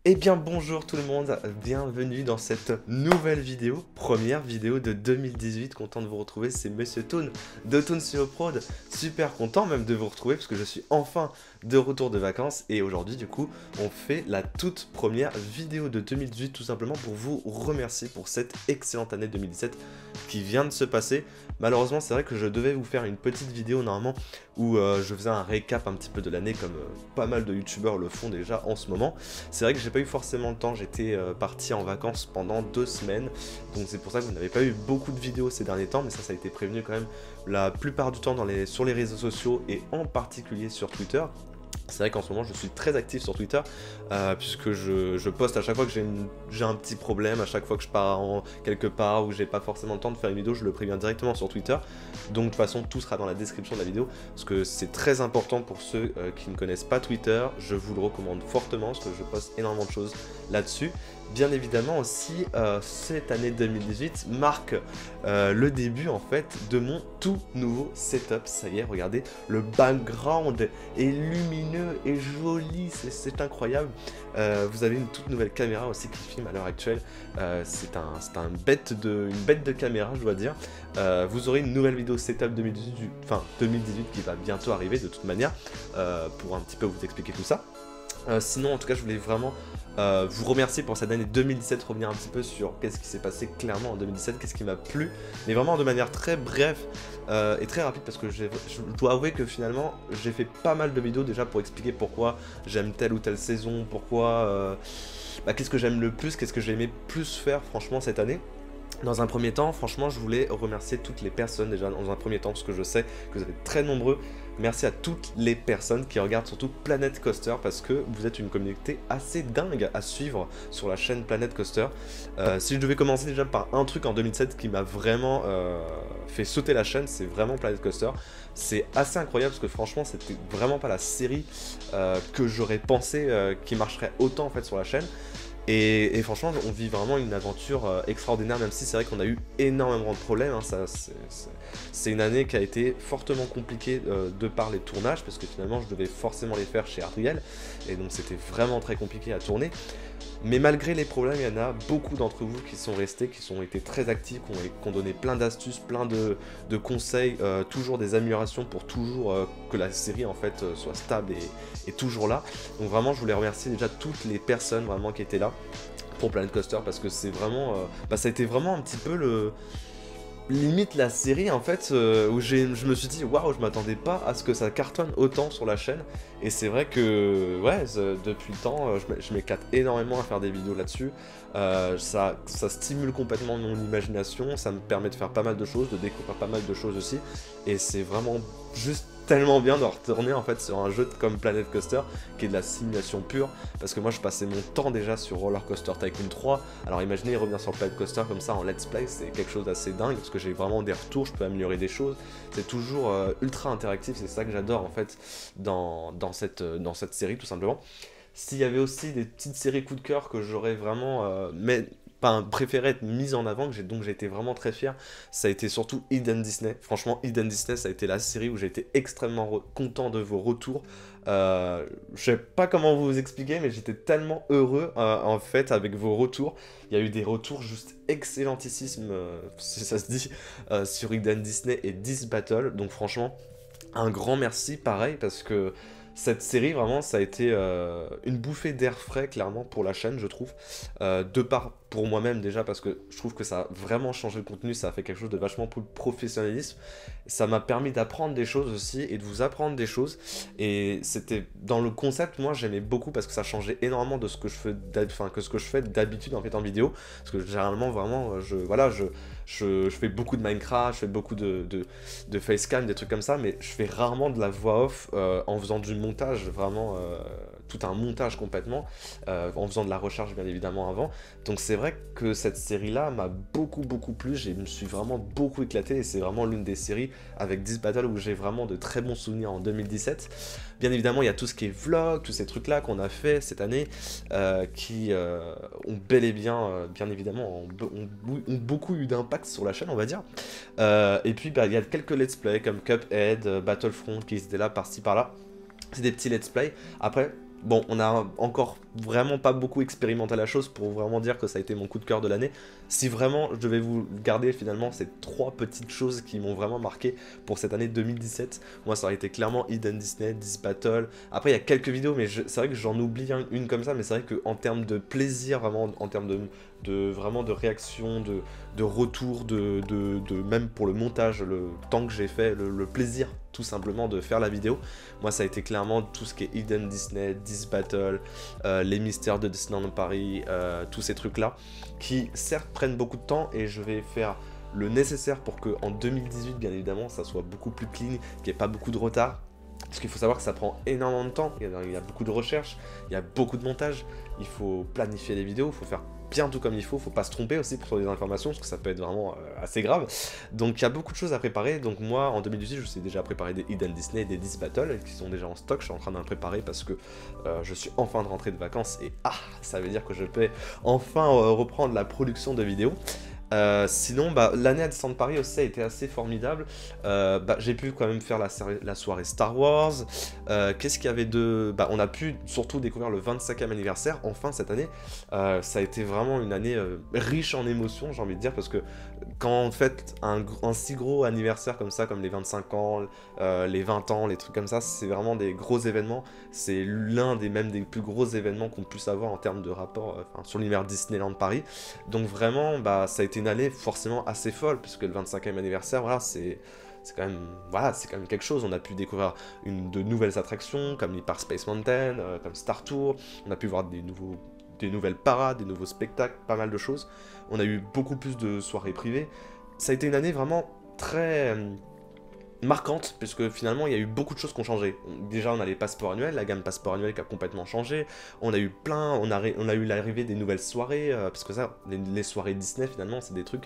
Eh bien bonjour tout le monde, bienvenue dans cette nouvelle vidéo, première vidéo de 2018, content de vous retrouver, c'est Monsieur Toon de Toon Studio Prod, super content même de vous retrouver parce que je suis enfin de retour de vacances et aujourd'hui du coup on fait la toute première vidéo de 2018 tout simplement pour vous remercier pour cette excellente année 2017 qui vient de se passer. Malheureusement c'est vrai que je devais vous faire une petite vidéo normalement où je faisais un récap un petit peu de l'année comme pas mal de youtubeurs le font déjà en ce moment. C'est vrai que j'ai pas eu forcément le temps, j'étais parti en vacances pendant 2 semaines, donc c'est pour ça que vous n'avez pas eu beaucoup de vidéos ces derniers temps, mais ça a été prévenu quand même la plupart du temps sur les réseaux sociaux et en particulier sur Twitter. C'est vrai qu'en ce moment je suis très actif sur Twitter puisque je poste à chaque fois que j'ai un petit problème, à chaque fois que je pars quelque part où j'ai pas forcément le temps de faire une vidéo, je le préviens directement sur Twitter. Donc de toute façon tout sera dans la description de la vidéo parce que c'est très important pour ceux qui ne connaissent pas Twitter, je vous le recommande fortement parce que je poste énormément de choses là-dessus. Bien évidemment aussi, cette année 2018 marque le début en fait de mon tout nouveau setup. Ça y est, regardez, le background est lumineux et joli, c'est incroyable. Vous avez une toute nouvelle caméra aussi qui filme à l'heure actuelle. C'est une bête de caméra, je dois dire. Vous aurez une nouvelle vidéo setup 2018 qui va bientôt arriver de toute manière pour un petit peu vous expliquer tout ça. Sinon, en tout cas, je voulais vraiment vous remercier pour cette année 2017, revenir un petit peu sur qu'est-ce qui s'est passé clairement en 2017, qu'est-ce qui m'a plu, mais vraiment de manière très brève et très rapide parce que je dois avouer que finalement j'ai fait pas mal de vidéos déjà pour expliquer pourquoi j'aime telle ou telle saison, pourquoi, qu'est-ce que j'aime le plus, qu'est-ce que j'ai aimé plus faire franchement cette année. Dans un premier temps, franchement, je voulais remercier toutes les personnes déjà dans un premier temps parce que je sais que vous êtes très nombreux. Merci à toutes les personnes qui regardent surtout Planet Coaster parce que vous êtes une communauté assez dingue à suivre sur la chaîne Planet Coaster. Si je devais commencer déjà par un truc en 2007 qui m'a vraiment fait sauter la chaîne, c'est vraiment Planet Coaster. C'est assez incroyable parce que franchement, c'était vraiment pas la série que j'aurais pensé qui marcherait autant en fait sur la chaîne. Et franchement, on vit vraiment une aventure extraordinaire, même si c'est vrai qu'on a eu énormément de problèmes. Hein, c'est une année qui a été fortement compliquée de par les tournages, parce que finalement, je devais forcément les faire chez Ardriel, et donc c'était vraiment très compliqué à tourner. Mais malgré les problèmes, il y en a beaucoup d'entre vous qui sont restés, qui ont été très actifs, qui ont donné plein d'astuces, plein de conseils, toujours des améliorations pour toujours que la série en fait soit stable et toujours là. Donc vraiment, je voulais remercier déjà toutes les personnes vraiment qui étaient là pour Planet Coaster parce que c'est vraiment, ça a été vraiment un petit peu limite la série en fait où je me suis dit waouh, je m'attendais pas à ce que ça cartonne autant sur la chaîne, et c'est vrai que ouais, depuis le temps je m'éclate énormément à faire des vidéos là-dessus. Ça stimule complètement mon imagination, ça me permet de faire pas mal de choses, de découvrir pas mal de choses aussi, et c'est vraiment juste tellement bien de retourner en fait sur un jeu comme Planet Coaster qui est de la simulation pure, parce que moi je passais mon temps déjà sur Roller Coaster Tycoon 3, alors imaginez revenir sur Planet Coaster comme ça en let's play, c'est quelque chose d'assez dingue parce que j'ai vraiment des retours, je peux améliorer des choses, c'est toujours ultra interactif, c'est ça que j'adore en fait dans cette série tout simplement. S'il y avait aussi des petites séries coup de cœur que j'aurais vraiment préféré être mise en avant, donc j'ai été vraiment très fier, ça a été surtout Hidden Disney. Franchement, Hidden Disney, ça a été la série où j'ai été extrêmement content de vos retours. Je sais pas comment vous expliquer, mais j'étais tellement heureux en fait avec vos retours. Il y a eu des retours juste excellentissimes, si ça se dit, sur Hidden Disney et This Battle. Donc franchement, un grand merci pareil parce que cette série vraiment ça a été une bouffée d'air frais clairement pour la chaîne, je trouve, de part pour moi-même déjà parce que je trouve que ça a vraiment changé le contenu, ça a fait quelque chose de vachement plus professionnalisme, ça m'a permis d'apprendre des choses aussi et de vous apprendre des choses, et c'était dans le concept, moi j'aimais beaucoup parce que ça changeait énormément de ce que je fais d'habitude en fait en vidéo, parce que généralement vraiment je fais beaucoup de Minecraft, je fais beaucoup de facecam, des trucs comme ça, mais je fais rarement de la voix off en faisant du montage, vraiment tout un montage complètement, en faisant de la recherche bien évidemment avant. Donc c'est vrai que cette série-là m'a beaucoup plu, je me suis vraiment beaucoup éclaté, et c'est vraiment l'une des séries avec 10 Battle où j'ai vraiment de très bons souvenirs en 2017. Bien évidemment, il y a tout ce qui est vlog, tous ces trucs-là qu'on a fait cette année, qui ont bel et bien, bien évidemment, ont beaucoup eu d'impact sur la chaîne, on va dire. Et puis, il y a quelques let's play comme Cuphead, Battlefront qui étaient là par-ci par-là. C'est des petits let's play. Après, bon, on a encore vraiment pas beaucoup expérimenté la chose pour vraiment dire que ça a été mon coup de cœur de l'année. Si vraiment je devais vous garder finalement ces 3 petites choses qui m'ont vraiment marqué pour cette année 2017, moi ça aurait été clairement Hidden Disney, This Battle. Après il y a quelques vidéos, mais c'est vrai que j'en oublie une comme ça, mais c'est vrai qu'en termes de plaisir, vraiment en termes vraiment de réaction, de retour, même pour le montage, le temps que j'ai fait, le plaisir tout simplement de faire la vidéo, moi ça a été clairement tout ce qui est Hidden Disney, This Battle, les mystères de Disneyland Paris, tous ces trucs là qui certes prennent beaucoup de temps, et je vais faire le nécessaire pour que en 2018 bien évidemment ça soit beaucoup plus clean, qu'il n'y ait pas beaucoup de retard. Parce qu'il faut savoir que ça prend énormément de temps, il y a beaucoup de recherche, il y a beaucoup de montage, il faut planifier les vidéos, il faut faire bien tout comme il faut pas se tromper aussi pour les informations, parce que ça peut être vraiment assez grave. Donc il y a beaucoup de choses à préparer, donc moi en 2018 je sais déjà préparer des Hidden Disney et des This Battle qui sont déjà en stock, je suis en train d'en préparer parce que je suis enfin de rentrée de vacances, et ça veut dire que je peux enfin reprendre la production de vidéos. Sinon, l'année à Disneyland Paris aussi a été assez formidable. J'ai pu quand même faire la soirée Star Wars. Qu'est-ce qu'il y avait de... on a pu surtout découvrir le 25e anniversaire, enfin cette année. Ça a été vraiment une année riche en émotions, j'ai envie de dire, parce que quand on fête un si gros anniversaire comme ça, comme les 25 ans, les 20 ans, les trucs comme ça, c'est vraiment des gros événements. C'est l'un des plus gros événements qu'on puisse avoir en termes de rapport sur l'univers Disneyland Paris. Donc vraiment, ça a été une année forcément assez folle, puisque le 25e anniversaire, voilà, c'est quand même quelque chose. On a pu découvrir de nouvelles attractions, comme l'Hyper Space Mountain, comme Star Tour. On a pu voir des nouvelles parades, des nouveaux spectacles, pas mal de choses. On a eu beaucoup plus de soirées privées. Ça a été une année vraiment très marquante, puisque finalement il y a eu beaucoup de choses qui ont changé. Déjà on a les passeports annuels, la gamme passeport annuel qui a complètement changé, on a eu l'arrivée des nouvelles soirées, parce que ça, les soirées Disney finalement c'est des trucs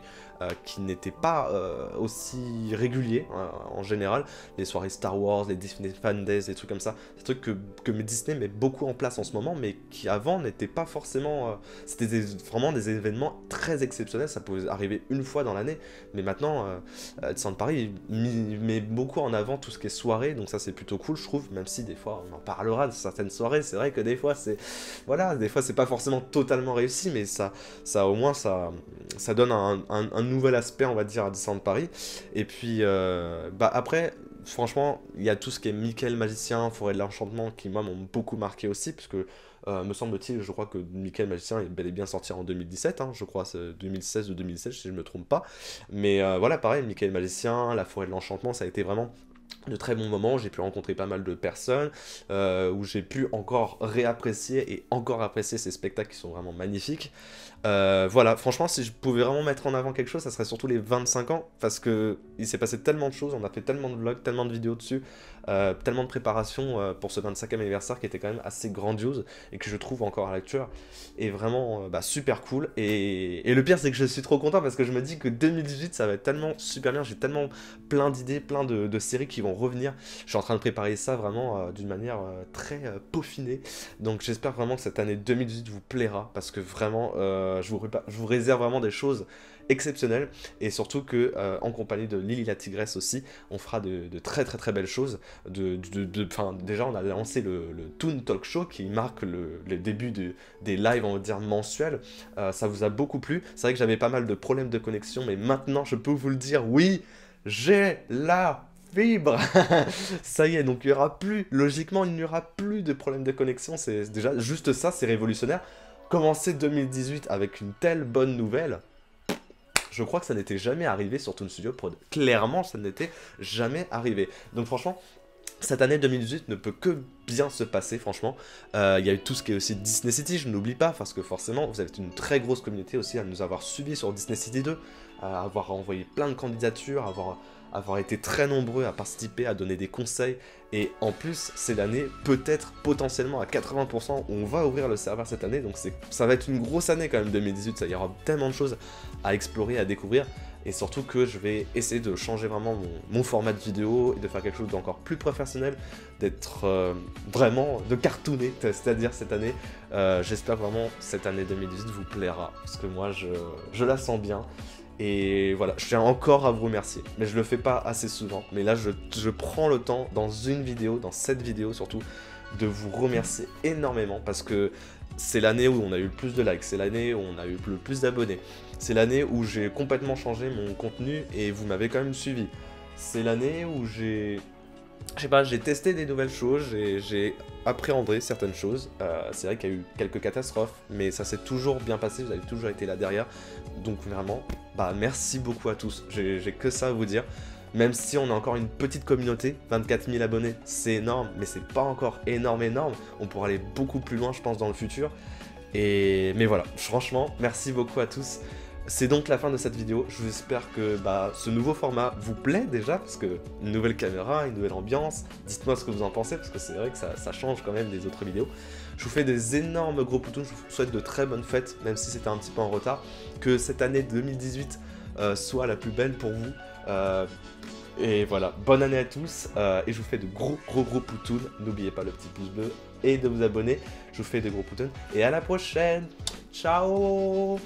qui n'étaient pas aussi réguliers en général, les soirées Star Wars, les Disney Fan Days, des trucs comme ça, des trucs que Disney met beaucoup en place en ce moment, mais qui avant n'étaient pas forcément, c'était vraiment des événements très exceptionnels, ça pouvait arriver une fois dans l'année, mais maintenant Disneyland Paris met beaucoup en avant tout ce qui est soirée, donc ça c'est plutôt cool je trouve, même si des fois on en parlera de certaines soirées, c'est vrai que des fois c'est pas forcément totalement réussi, mais ça au moins ça donne un nouvel aspect on va dire à Disneyland Paris. Et puis après franchement il y a tout ce qui est Mickey le magicien, Forêt de l'Enchantement qui moi m'ont beaucoup marqué aussi, parce que me semble-t-il, je crois que Mickey le magicien est bel et bien sorti en 2017, je crois, c'est 2016 ou 2017 si je ne me trompe pas. Mais voilà, pareil, Mickey le magicien, la Forêt de l'Enchantement, ça a été vraiment de très bons moments. J'ai pu rencontrer pas mal de personnes, où j'ai pu encore réapprécier et encore apprécier ces spectacles qui sont vraiment magnifiques. Voilà, franchement, si je pouvais vraiment mettre en avant quelque chose, ça serait surtout les 25 ans, parce que il s'est passé tellement de choses, on a fait tellement de vlogs, tellement de vidéos dessus, tellement de préparation pour ce 25e anniversaire qui était quand même assez grandiose, et que je trouve encore à l'actuel, et vraiment super cool. Et le pire, c'est que je suis trop content, parce que je me dis que 2018, ça va être tellement super bien, j'ai tellement plein d'idées, plein de séries qui vont revenir. Je suis en train de préparer ça vraiment d'une manière très peaufinée, donc j'espère vraiment que cette année 2018 vous plaira, parce que vraiment je vous réserve vraiment des choses exceptionnelles, et surtout que en compagnie de Lily la Tigresse aussi, on fera de très très très belles choses. Déjà on a lancé le Toon Talk Show qui marque le début des lives on va dire mensuels. Ça vous a beaucoup plu, c'est vrai que j'avais pas mal de problèmes de connexion, mais maintenant je peux vous le dire, oui, j'ai la fibre. Ça y est, donc logiquement il n'y aura plus de problèmes de connexion. C'est déjà juste ça, c'est révolutionnaire. Commencer 2018 avec une telle bonne nouvelle, je crois que ça n'était jamais arrivé sur Toon Studio Prod. Clairement, ça n'était jamais arrivé. Donc franchement, cette année 2018 ne peut que bien se passer, franchement. Il y a eu tout ce qui est aussi Disney City, je n'oublie pas, parce que forcément, vous avez une très grosse communauté aussi à nous avoir suivis sur Disney City 2, à avoir envoyé plein de candidatures, avoir été très nombreux à participer, à donner des conseils, et en plus, c'est l'année, peut-être, potentiellement à 80%, où on va ouvrir le serveur cette année, donc ça va être une grosse année quand même 2018, il y aura tellement de choses à explorer, à découvrir, et surtout que je vais essayer de changer vraiment mon format de vidéo, et de faire quelque chose d'encore plus professionnel, d'être vraiment, de cartooner, c'est-à-dire cette année, j'espère vraiment que cette année 2018 vous plaira, parce que moi, je la sens bien. Et voilà, je tiens encore à vous remercier, mais je le fais pas assez souvent. Mais là, je prends le temps dans une vidéo, dans cette vidéo surtout, de vous remercier énormément parce que c'est l'année où on a eu le plus de likes, c'est l'année où on a eu le plus d'abonnés, c'est l'année où j'ai complètement changé mon contenu et vous m'avez quand même suivi. C'est l'année où j'ai testé des nouvelles choses, j'ai appréhendé certaines choses. C'est vrai qu'il y a eu quelques catastrophes, mais ça s'est toujours bien passé, vous avez toujours été là derrière. Donc vraiment, merci beaucoup à tous, j'ai que ça à vous dire. Même si on a encore une petite communauté, 24 000 abonnés, c'est énorme, mais c'est pas encore énorme. On pourra aller beaucoup plus loin, je pense, dans le futur. Mais voilà, franchement, merci beaucoup à tous. C'est donc la fin de cette vidéo. Je vous espère que ce nouveau format vous plaît déjà, parce que une nouvelle caméra, une nouvelle ambiance. Dites-moi ce que vous en pensez, parce que c'est vrai que ça change quand même des autres vidéos. Je vous fais des énormes gros poutous, je vous souhaite de très bonnes fêtes, même si c'était un petit peu en retard. Que cette année 2018 soit la plus belle pour vous. Et voilà, bonne année à tous, et je vous fais de gros poutous. N'oubliez pas le petit pouce bleu et de vous abonner. Je vous fais de gros poutous, et à la prochaine. Ciao.